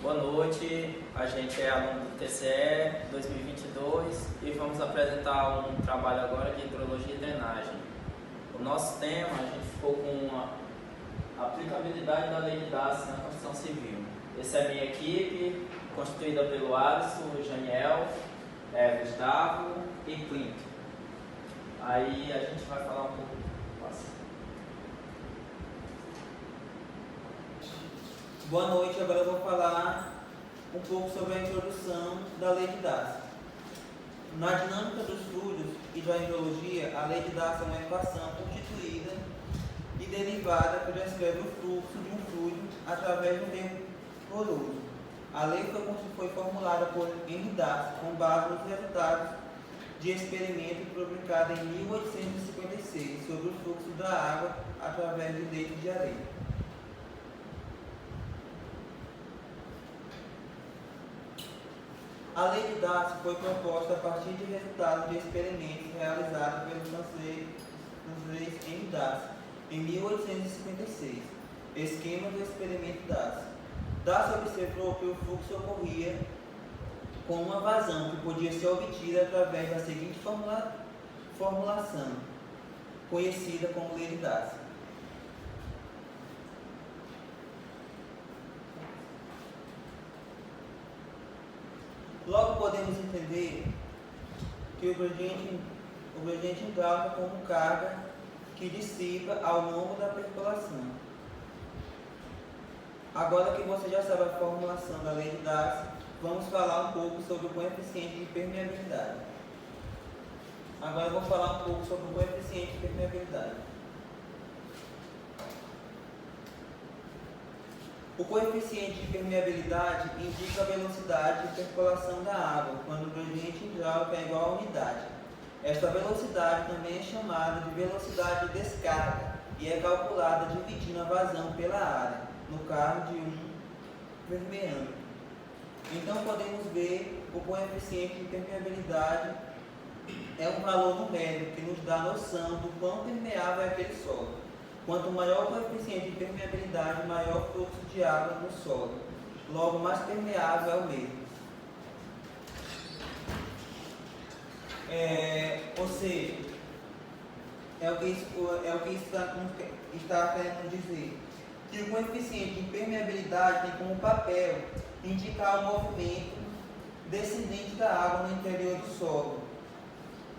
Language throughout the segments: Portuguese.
Boa noite, a gente é aluno do TCE 2022 e vamos apresentar um trabalho agora de hidrologia e drenagem. O nosso tema, a gente ficou com a aplicabilidade da lei de DAS na construção civil. Essa é a minha equipe, constituída pelo Alisson, Janiel, Gustavo e Clinton. Aí a gente vai falar um pouco. Boa noite, agora eu vou falar um pouco sobre a introdução da lei de DAS. Na dinâmica dos fluidos e da hidrologia, a lei de DAS é uma equação constituída e derivada que descreve o fluxo de um fluido através do meio poroso. A lei foi formulada por Henry DAS com base nos resultados de experimento publicado em 1856 sobre o fluxo da água através de leitos de areia. A lei de DAS foi proposta a partir de resultados de experimentos realizados pelo francês Henry DAS em 1856. Esquema do experimento DAS. DAS observou que o fluxo ocorria com uma vazão que podia ser obtida através da seguinte formulação, conhecida como lei de DAS. Logo podemos entender que o gradiente hidráulico é como carga que dissipa ao longo da percolação. Agora que você já sabe a formulação da lei de DAS, vamos falar um pouco sobre o coeficiente de permeabilidade. Agora eu vou falar um pouco sobre o coeficiente de permeabilidade. O coeficiente de permeabilidade indica a velocidade de percolação da água, quando o gradiente hidráulico é igual à unidade. Esta velocidade também é chamada de velocidade de descarga e é calculada dividindo a vazão pela área, no caso de um permeâmetro. Então podemos ver o coeficiente de permeabilidade é um valor numérico que nos dá noção do quão permeável é aquele solo. Quanto maior o coeficiente de permeabilidade, maior o fluxo de água no solo. Logo, mais permeável é o mesmo. Ou seja, é o que isso está querendo dizer. Que o coeficiente de permeabilidade tem como papel indicar o movimento descendente da água no interior do solo,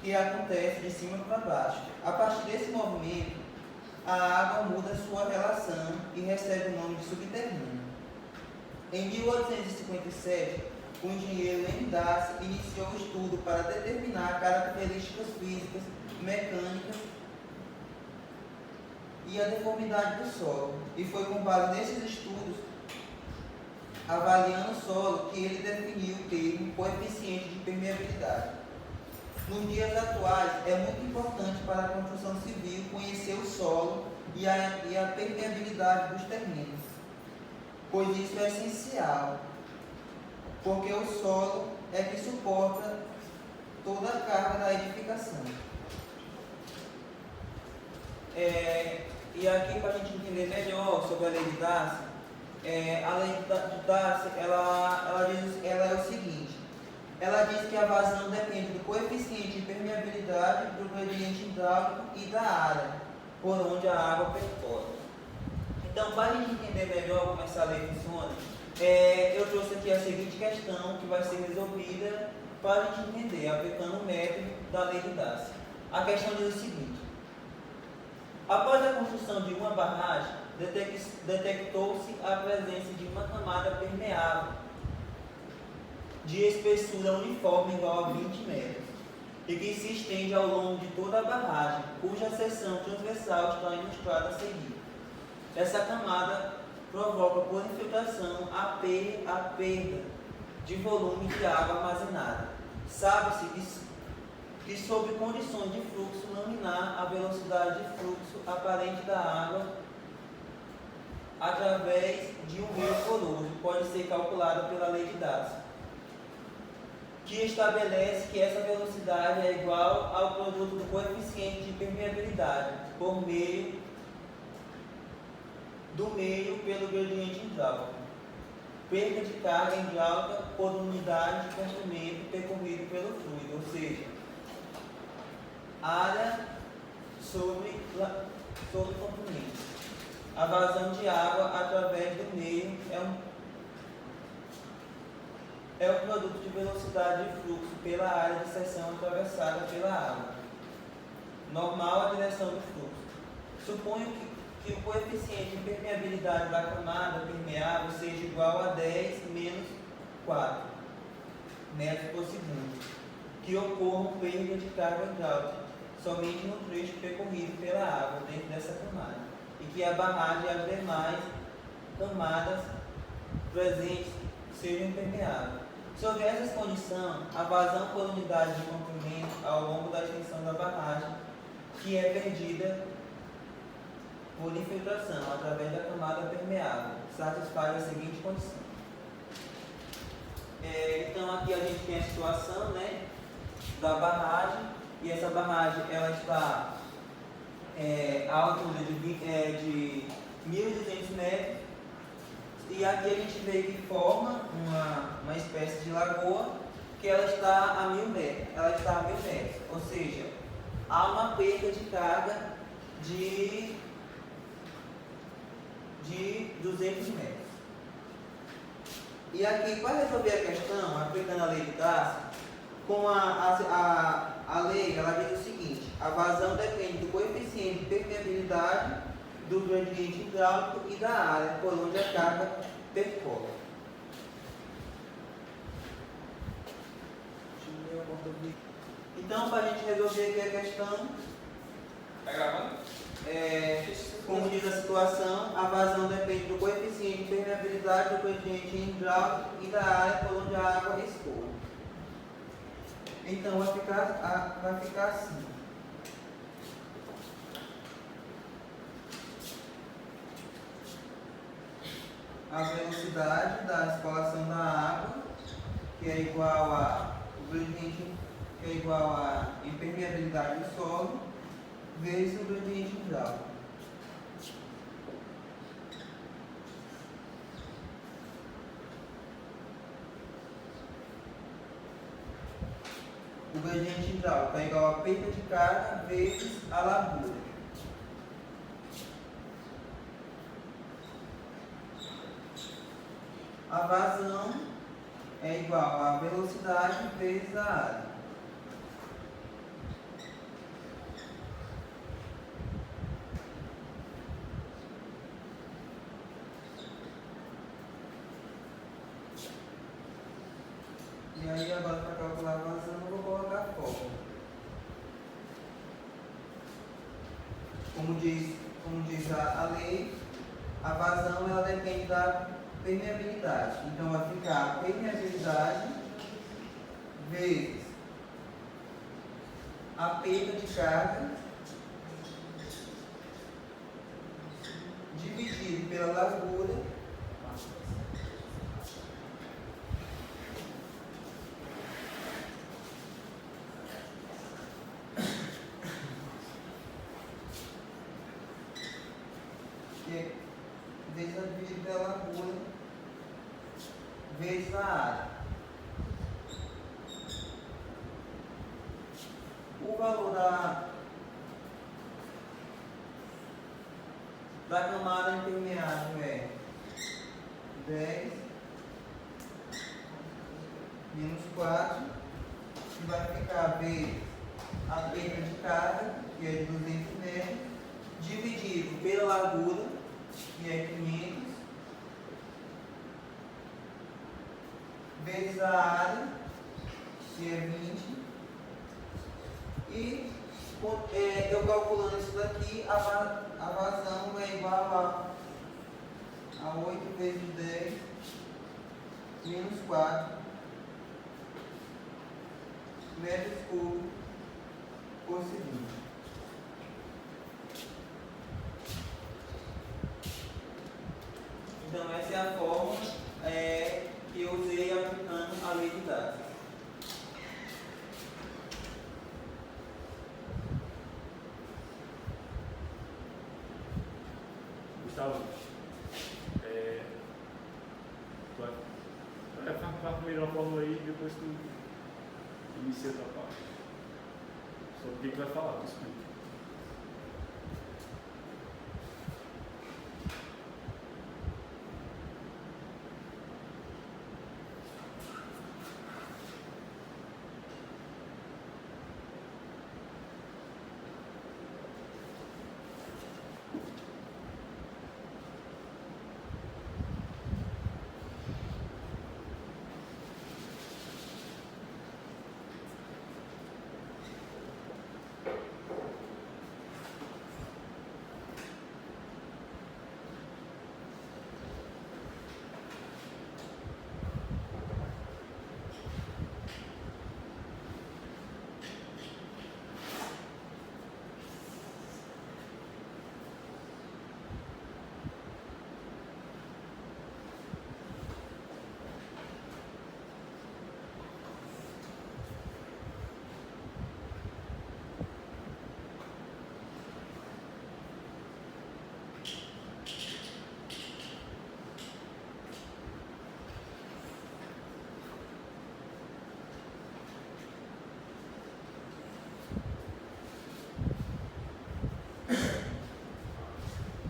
que acontece de cima para baixo. A partir desse movimento, a água muda sua relação e recebe o nome de subterrâneo. Em 1857, o engenheiro Henry DAS iniciou o estudo para determinar características físicas, mecânicas e a deformidade do solo. E foi com base nesses estudos, avaliando o solo, que ele definiu o termo coeficiente de permeabilidade. Nos dias atuais, é muito importante para a construção civil conhecer o solo e a permeabilidade dos terrenos, pois isso é essencial, porque o solo é que suporta toda a carga da edificação. E aqui, para a gente entender melhor sobre a lei de DAS, a lei de DAS ela é o seguinte. Ela diz que a vazão depende do coeficiente de permeabilidade, do gradiente hidráulico e da área por onde a água percorre. Então, para a gente entender melhor como essa lei funciona, eu trouxe aqui a seguinte questão que vai ser resolvida para a gente entender, aplicando o método da lei de DAS. A questão diz o seguinte: após a construção de uma barragem, detectou-se a presença de uma camada permeável de espessura uniforme igual a 20 metros e que se estende ao longo de toda a barragem, cuja seção transversal está ilustrada a seguir. Essa camada provoca por infiltração a perda de volume de água armazenada. Sabe-se que sob condições de fluxo laminar, a velocidade de fluxo aparente da água através de um meio poroso pode ser calculada pela lei de DAS, que estabelece que essa velocidade é igual ao produto do coeficiente de permeabilidade por meio do meio pelo gradiente hidráulico. perca de carga hidráulica por unidade de comprimento percorrido pelo fluido, ou seja, área sobre comprimento. A vazão de água através do meio é um produto de velocidade de fluxo pela área de seção atravessada pela água. Normal a direção do fluxo. Suponho que o coeficiente de permeabilidade da camada permeável seja igual a 10 menos 4 metros por segundo, que ocorram perda de carga hidráulica somente no trecho percorrido pela água dentro dessa camada, e que a barragem e as demais camadas presentes sejam impermeáveis. Sob essas condições, a vazão por unidade de comprimento ao longo da extensão da barragem, que é perdida por infiltração através da camada permeável, satisfaz a seguinte condição. Então aqui a gente tem a situação, né, da barragem, e essa barragem ela está a altura de 1.200 metros, e aqui a gente vê que forma uma espécie de lagoa, que ela está a 1.000 metros, ou seja, há uma perda de carga de 200 metros. E aqui, para resolver a questão, aplicando a lei de Darcy, com a lei, ela diz o seguinte: a vazão depende do coeficiente de permeabilidade, do gradiente hidráulico e da área por onde a carga percorre. Então, para a gente resolver aqui a questão, Tá gravando? como diz a situação, a vazão depende do coeficiente de permeabilidade, do gradiente hidráulico e da área por onde a água escoa. Então vai ficar assim. A velocidade da escoação da água, que é igual a o gradiente, que é igual a impermeabilidade do solo, vezes o gradiente hidráulico. O gradiente hidráulico é igual a perda de carga vezes a largura. A vazão é igual a velocidade vezes a área. E aí agora para calcular a vazão eu vou colocar a fórmula. Como diz a lei, a vazão ela depende da permeabilidade. Então vai ficar a permeabilidade vezes a perda de carga dividido pela largura vezes a dividido pela largura vezes a área. O valor da camada impermeável é 10 menos 4, que vai ficar vezes a perda de carga, que é de 200 metros, dividido pela largura, que é 500, vezes a área, que é 20, e eu calculando isso daqui, a vazão é igual a 8 vezes 10 menos 4 metros cúbicos por segundo. Então essa é a fórmula que eu usei aplicando a lei de Darcy. Gustavo, tu vai Faz primeiro uma fórmula aí e depois tu inicia a tua parte. Só o que vai falar, tu explica.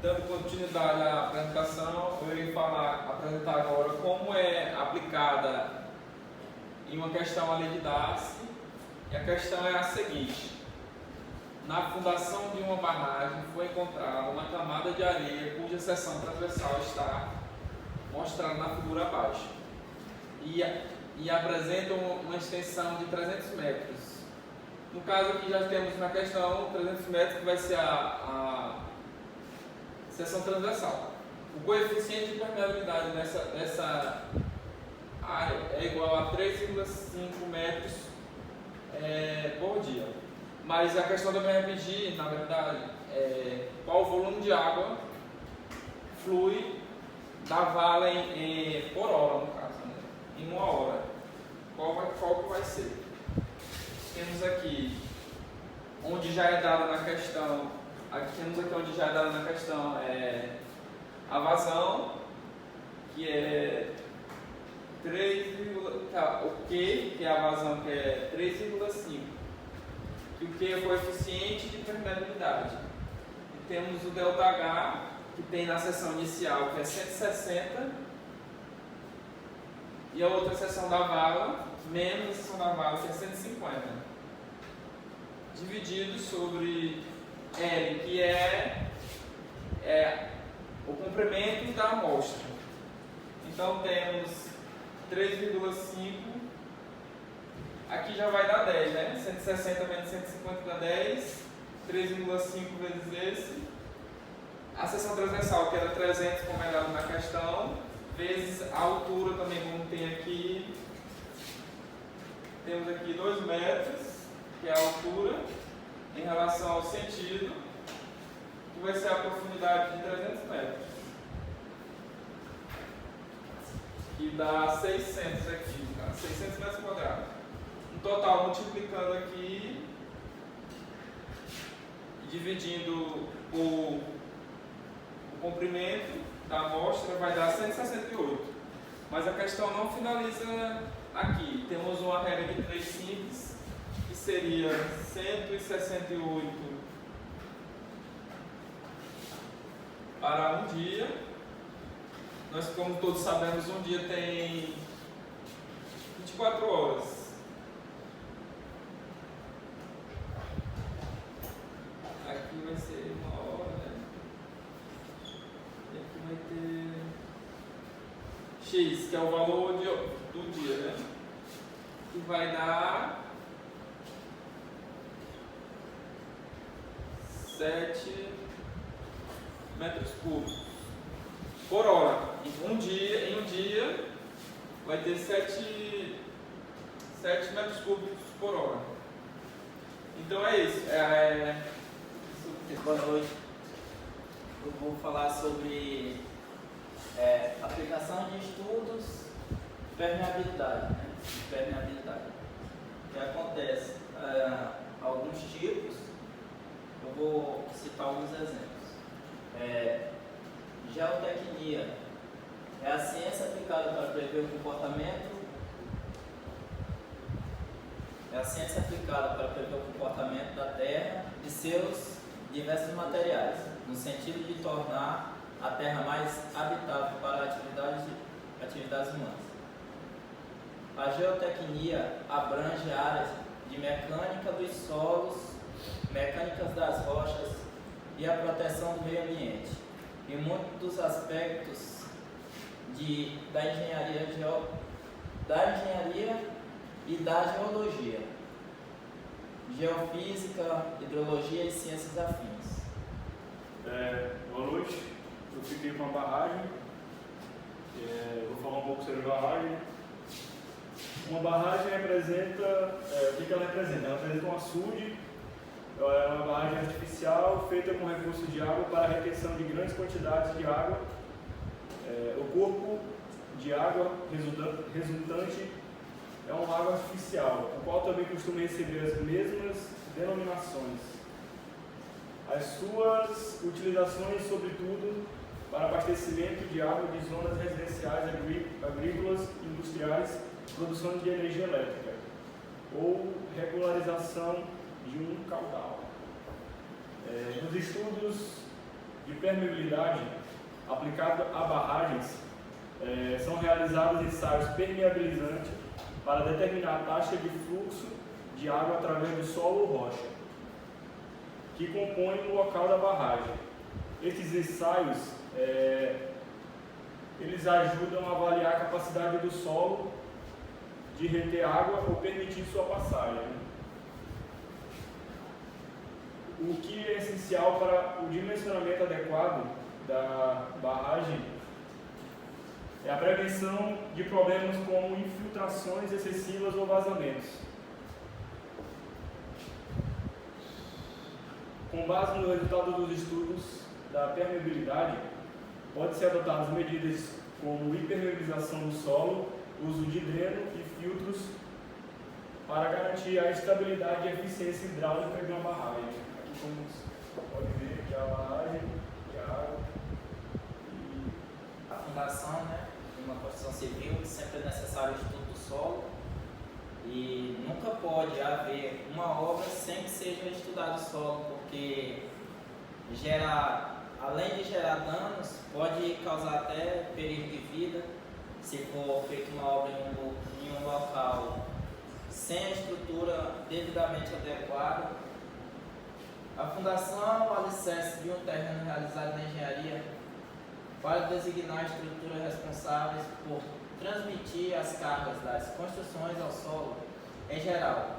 Dando continuidade à apresentação, eu irei apresentar agora como é aplicada em uma questão a lei de Darcy. E a questão é a seguinte: na fundação de uma barragem foi encontrada uma camada de areia cuja seção transversal está mostrada na figura abaixo e apresenta uma extensão de 300 metros. No caso aqui já temos na questão 300 metros, que vai ser a seção transversal. O coeficiente de permeabilidade dessa área é igual a 3,5 metros por dia. Mas a questão também é pedir, na verdade, qual o volume de água flui da vala por hora, no caso, né? Em uma hora. Qual que vai ser? Temos aqui onde já é dada na questão. Temos aqui onde já é dada na questão a vazão, que é 3, o Q, que é a vazão, que é 3,5. E o Q é o coeficiente de permeabilidade. E temos o ΔH, que tem na seção inicial, que é 160, e a outra seção da vala, menos a seção da vala, que é 150. Dividido sobre L, que é o comprimento da amostra. Então temos 3,5, aqui já vai dar 10, né? 160 menos 150 dá 10, 3,5 vezes esse. A seção transversal, que era 300, como é dado na questão, vezes a altura também, como tem aqui. Temos aqui 2 metros, que é a altura, em relação ao sentido, que vai ser a profundidade de 300 metros. Que dá 600 aqui, tá? 600 metros quadrados. No total, multiplicando aqui e dividindo o comprimento da amostra, vai dar 168. Mas a questão não finaliza aqui. Temos uma regra de 3 simples, que seria 168 para um dia. Nós, como todos sabemos, um dia tem 24 horas. Aqui vai ser 1 hora, né? E aqui vai ter X, que é o valor do dia, né? Que vai dar 7 metros cúbicos por hora. Em um dia vai ter 7 metros cúbicos por hora. Então é isso. Boa noite. Eu vou falar sobre aplicação de estudos de permeabilidade, né? De permeabilidade. O que acontece? Alguns tipos, eu vou citar alguns exemplos. Geotecnia, É a ciência aplicada para prever o comportamento. É a ciência aplicada para prever o comportamento da Terra e seus diversos materiais, no sentido de tornar a Terra mais habitável para atividades humanas. A geotecnia abrange áreas de mecânica dos solos, mecânicas das rochas e a proteção do meio ambiente, e muitos dos aspectos da engenharia e da geologia, geofísica, hidrologia e ciências afins. Boa noite, eu fiquei com a barragem. Vou falar um pouco sobre a barragem. Uma barragem representa, o que ela representa? Ela representa um açude, é uma barragem artificial feita com recursos de água para a retenção de grandes quantidades de água. O corpo de água resultante é um lago artificial, o qual também costuma receber as mesmas denominações. As suas utilizações, sobretudo, para abastecimento de água de zonas residenciais, agrícolas, industriais, produção de energia elétrica ou regularização de um caudal. Nos estudos de permeabilidade aplicado a barragens, são realizados ensaios permeabilizantes para determinar a taxa de fluxo de água através do solo ou rocha, que compõe o local da barragem. Esses ensaios eles ajudam a avaliar a capacidade do solo de reter água ou permitir sua passagem. O que é essencial para o dimensionamento adequado da barragem é a prevenção de problemas como infiltrações excessivas ou vazamentos. Com base no resultado dos estudos da permeabilidade, pode-se adotar medidas como impermeabilização do solo, uso de dreno e filtros para garantir a estabilidade e eficiência hidráulica de uma barragem. Aqui, como você pode ver, aqui a barragem, aqui a água. A fundação, né, de uma construção civil, sempre é necessário o estudo do solo e nunca pode haver uma obra sem que seja estudado o solo, porque além de gerar danos, pode causar até perigo de vida se for feita uma obra em um local sem a estrutura devidamente adequada. A fundação, o alicerce de um terreno realizado na engenharia para designar a estrutura responsáveis por transmitir as cargas das construções ao solo em geral.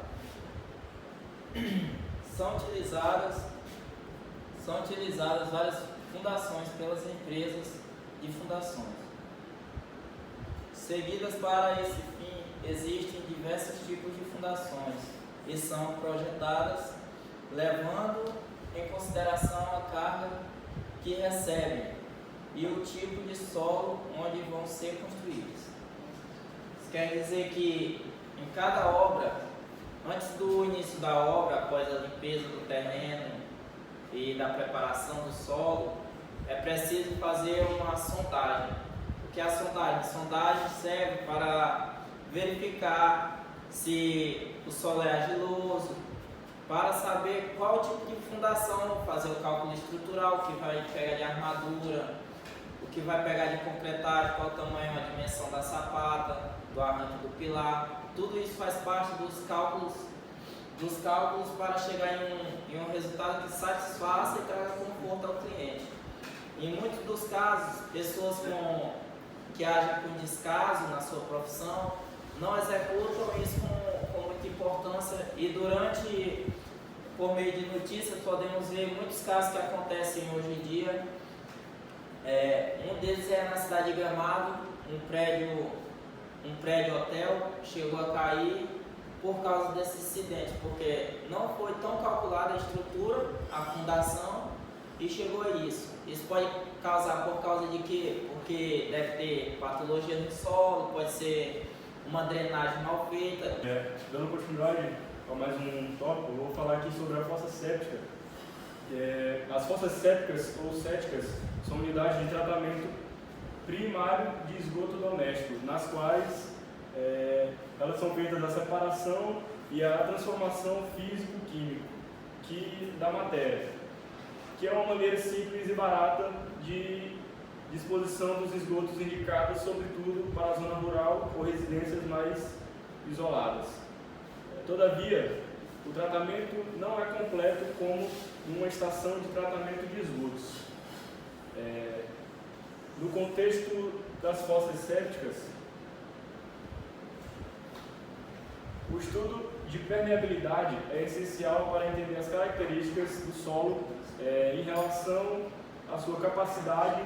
São utilizadas várias fundações pelas empresas de fundações. Seguidas para esse fim, existem diversos tipos de fundações e são projetadas levando em consideração a carga que recebem e o tipo de solo onde vão ser construídas. Isso quer dizer que em cada obra, antes do início da obra, após a limpeza do terreno e da preparação do solo, é preciso fazer uma sondagem. O que é a sondagem? A sondagem serve para verificar se o solo é argiloso, para saber qual tipo de fundação, fazer o cálculo estrutural, o que vai pegar de armadura, o que vai pegar de concretagem, qual o tamanho, a dimensão da sapata, do arranque do pilar. Tudo isso faz parte dos cálculos para chegar em um resultado que satisfaça e traga conforto ao cliente. Em muitos dos casos, pessoas que agem com descaso na sua profissão não executam isso com muita importância e por meio de notícias, podemos ver muitos casos que acontecem hoje em dia. Um deles é na cidade de Gramado, um prédio hotel chegou a cair por causa desse incidente, porque não foi tão calculada a estrutura, a fundação, e chegou a isso. Isso pode causar por causa de quê? Porque deve ter patologia no solo, pode ser uma drenagem mal feita. Dando continuidade a mais um tópico, eu vou falar aqui sobre a fossa séptica. As fossas sépticas ou céticas são unidades de tratamento primário de esgoto doméstico, nas quais elas são feitas a separação e a transformação físico-química da matéria, que é uma maneira simples e barata de disposição dos esgotos indicados, sobretudo para a zona rural ou residências mais isoladas. Todavia, o tratamento não é completo como uma estação de tratamento de esgotos. No contexto das fossas sépticas, o estudo de permeabilidade é essencial para entender as características do solo em relação à sua capacidade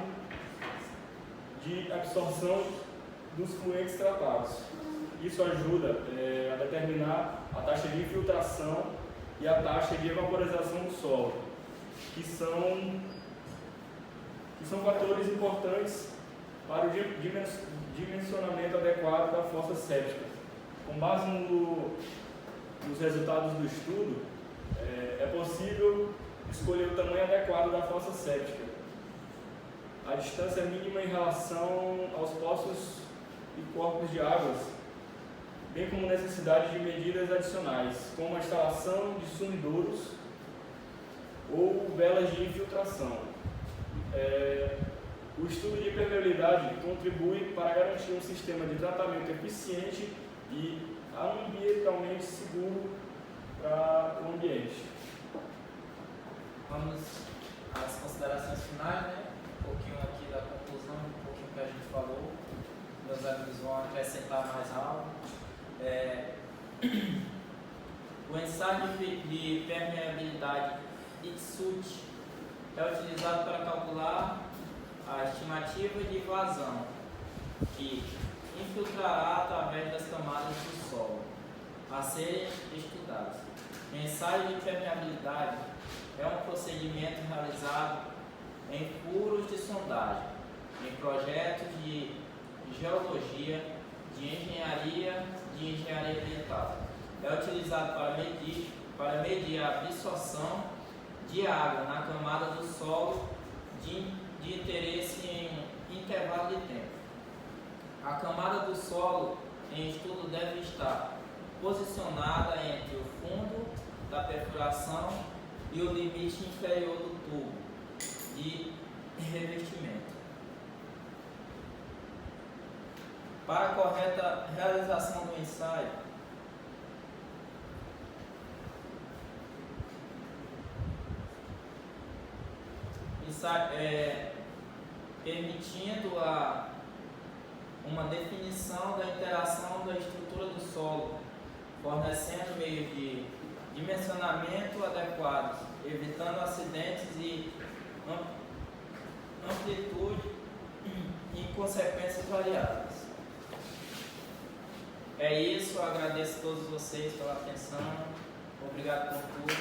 de absorção dos fluentes tratados. Isso ajuda a determinar a taxa de infiltração e a taxa de evaporização do solo, que são fatores importantes para o dimensionamento adequado da fossa séptica. Com base nos resultados do estudo, é possível escolher o tamanho adequado da fossa séptica, a distância mínima em relação aos poços e corpos de águas, bem como necessidade de medidas adicionais, como a instalação de sumidouros ou velas de infiltração. O estudo de permeabilidade contribui para garantir um sistema de tratamento eficiente e ambientalmente seguro para o ambiente. Vamos às considerações finais, né? Um pouquinho aqui da conclusão, um pouquinho que a gente falou. Meus amigos vão acrescentar mais algo. O ensaio de permeabilidade ITSUT é utilizado para calcular a estimativa de vazão, que infiltrará através das camadas do solo a serem estudadas. O ensaio de permeabilidade é um procedimento realizado em furos de sondagem, em projetos de geologia, de engenharia ambiental. É utilizado para medir a absorção de água na camada do solo de interesse em intervalo de tempo. A camada do solo em estudo deve estar posicionada entre o fundo da perfuração e o limite inferior do tubo de revestimento. Para a correta realização do ensaio, permitindo uma definição da interação da estrutura do solo, fornecendo meios de dimensionamento adequados, evitando acidentes e amplitude e consequências variáveis. É isso, eu agradeço a todos vocês pela atenção, obrigado por tudo.